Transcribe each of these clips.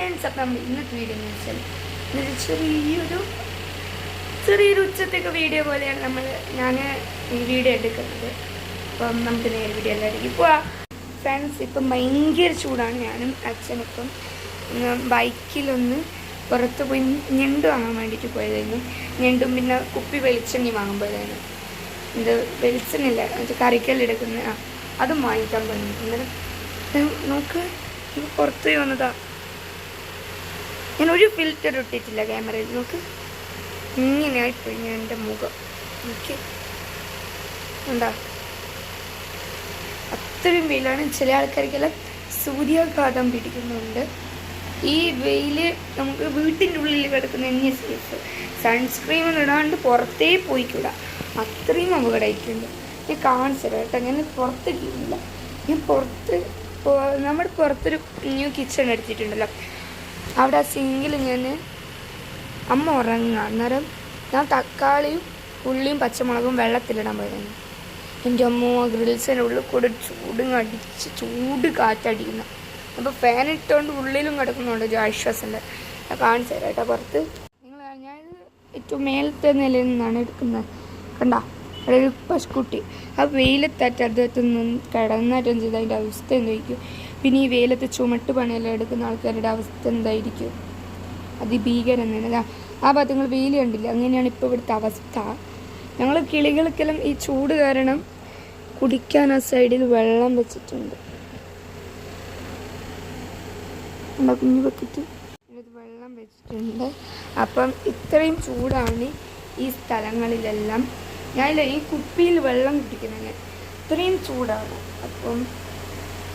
Friends, അപ്പം നമ്മൾ ഇന്നത്തെ വീഡിയോ എന്ന് വെച്ചാൽ ഇന്നൊരു ചെറിയൊരു ഉച്ചത്തേക്ക് വീഡിയോ പോലെയാണ് ഞാൻ ഈ വീഡിയോ എടുക്കുന്നത്. അപ്പം നമുക്ക് നേരെ വീഡിയോ എല്ലാവരും പോവാം. ഫ്രണ്ട്സ്, ഇപ്പം ഭയങ്കര ചൂടാണ്. ഞാനും അച്ഛനിപ്പം ബൈക്കിലൊന്ന് പുറത്ത് പോയി ഞണ്ട് വാങ്ങാൻ വേണ്ടിയിട്ട് പോയതായിരുന്നു. ഞണ്ടും പിന്നെ കുപ്പി വെളിച്ചെണ്ണി വാങ്ങാൻ പോയതായിരുന്നു. ഇത് വെളിച്ചെണ്ണില്ല, കറിക്കല്ലെടുക്കുന്ന അതും വാങ്ങിക്കാൻ പോയി. അന്നേരം നോക്ക്, പുറത്ത് പോയി വന്നതാ. ഞാൻ ഒരു ഫിൽറ്റർ ഇട്ടിട്ടില്ല ക്യാമറയിൽ. നോക്ക്, ഇങ്ങനെയായിപ്പോയി ഞാൻ എൻ്റെ മുഖം. നോക്കി എന്താ, അത്രയും വെയിലാണ്. ചില ആൾക്കാർക്കെല്ലാം സൂര്യാഘാതം പിടിക്കുന്നുണ്ട്. ഈ വെയിൽ നമുക്ക് വീട്ടിൻ്റെ ഉള്ളിൽ കിടക്കുന്ന തന്നെ സേഫ്. സൺസ്ക്രീൻ ഇടാണ്ട് പുറത്തേ പോയിക്കൂടാ, അത്രയും അപകടമായിട്ടുണ്ട്. ഞാൻ കാണിച്ചു തരാം കേട്ടോ. ഞാൻ പുറത്തേക്കില്ല, ഞാൻ നമ്മുടെ പുറത്തൊരു ന്യൂ കിച്ചൺ എടുത്തിട്ടുണ്ടല്ലോ. അവിടെ ആ സിങ്കിൽ അമ്മ ഉറങ്ങുക. അന്നേരം ഞാൻ തക്കാളിയും ഉള്ളിയും പച്ചമുളകും വെള്ളത്തിലിടാൻ പോയതാണ്. എൻ്റെ അമ്മ ഗ്രിൽസിൻ്റെ ഉള്ളിൽ കൂടെ ചൂട് കാറ്റടിക്കുന്ന. അപ്പോൾ ഫാൻ ഇട്ടുകൊണ്ട് ഉള്ളിലും കിടക്കുന്നുണ്ട്, ഒരു ആശ്വാസമുണ്ട്. ഞാൻ കാണിച്ചു തരാം കേട്ടോ. പുറത്ത് ഞാൻ ഏറ്റവും മേലത്തെ നിലയിൽ നിന്നാണ് എടുക്കുന്നത്. കണ്ട, അവിടെ ഒരു പശുക്കുട്ടി ആ വെയിലത്തറ്റ അദ്ദേഹത്തൊന്നും കിടന്നിട്ടും ചെയ്ത് അതിൻ്റെ അവസ്ഥ എന്തായിരിക്കും? പിന്നെ ഈ വെയിലത്ത് ചുമട്ട് പണിയെല്ലാം എടുക്കുന്ന ആൾക്കാരുടെ അവസ്ഥ എന്തായിരിക്കും? അതിഭീകരം തന്നെ. ആ ഭാഗത്ത് നിങ്ങൾ വെയിൽ കണ്ടില്ല, അങ്ങനെയാണ് ഇപ്പോൾ ഇവിടുത്തെ അവസ്ഥ. ഞങ്ങൾ കിളികൾക്കെല്ലാം ഈ ചൂട് കാരണം കുടിക്കാൻ ആ സൈഡിൽ വെള്ളം വെച്ചിട്ടുണ്ട്. കുഞ്ഞു ബക്കറ്റ് വെള്ളം വെച്ചിട്ടുണ്ട്. അപ്പം ഇത്രയും ചൂടാണ് ഈ സ്ഥലങ്ങളിലെല്ലാം. ഞാനില്ല ഈ കുപ്പിയിൽ വെള്ളം കുടിക്കുന്നത്, ഇത്രയും ചൂടാണ്. അപ്പം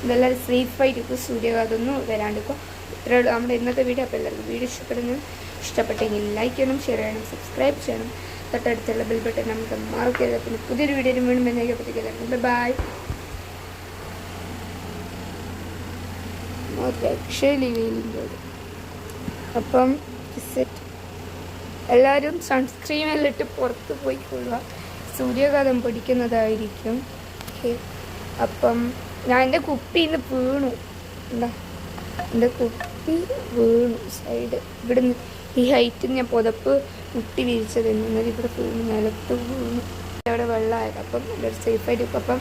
ഇതെല്ലാവരും സേഫായിട്ട് സൂര്യാഘാതമൊന്നും വരാണ്ടിരിക്കും. ഇത്രയുള്ളൂ നമ്മുടെ ഇന്നത്തെ വീഡിയോ. അപ്പോൾ എല്ലാവർക്കും വീഡിയോ ഇഷ്ടപ്പെട്ടെങ്കിൽ ലൈക്ക് ചെയ്യണം, ഷെയർ ചെയ്യണം, സബ്സ്ക്രൈബ് ചെയ്യണം. തൊട്ടടുത്തുള്ള ബെൽ ബട്ടൺ നമുക്ക് മാർക്ക് ചെയ്താൽ പിന്നെ പുതിയൊരു വീഡിയോയിൽ വീണ്ടും എന്നേക്കപ്പത്തേക്ക് എല്ലാവർക്കും ബൈ. ആക്ച്വലി വെയിലിൻ്റെ അപ്പം എല്ലാവരും സൺസ്ക്രീനെല്ലാം പുറത്ത് പോയിക്കൊള്ളുക, സൂര്യാഘാതം പിടിക്കുന്നതായിരിക്കും. ഓക്കെ, അപ്പം ഞാൻ എൻ്റെ കുപ്പിയിൽ നിന്ന് വീണു. എന്താ, എൻ്റെ കുപ്പി വീണു സൈഡ് ഇവിടുന്ന്. ഈ ഹൈറ്റിൽ ഞാൻ പുതപ്പ് മുട്ടി വിരിച്ചതെന്ന്, എന്നാൽ ഇവിടെ വീണു, നിലത്ത് വീണു. അവിടെ വെള്ളമായത്. അപ്പം എല്ലാവരും സേഫായിട്ട്. അപ്പം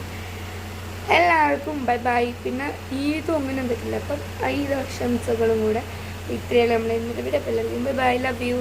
എല്ലാവർക്കും ബൈ ബൈ. പിന്നെ ഈദും ഒന്നിനും പറ്റില്ല. അപ്പം ഈദ് ആശംസകളും കൂടെ. ഇത്രയല്ല നമ്മൾ ഇന്നത്തെ വീഡിയോ. എല്ലാവർക്കും ബൈ ബൈ, ലവ് യു.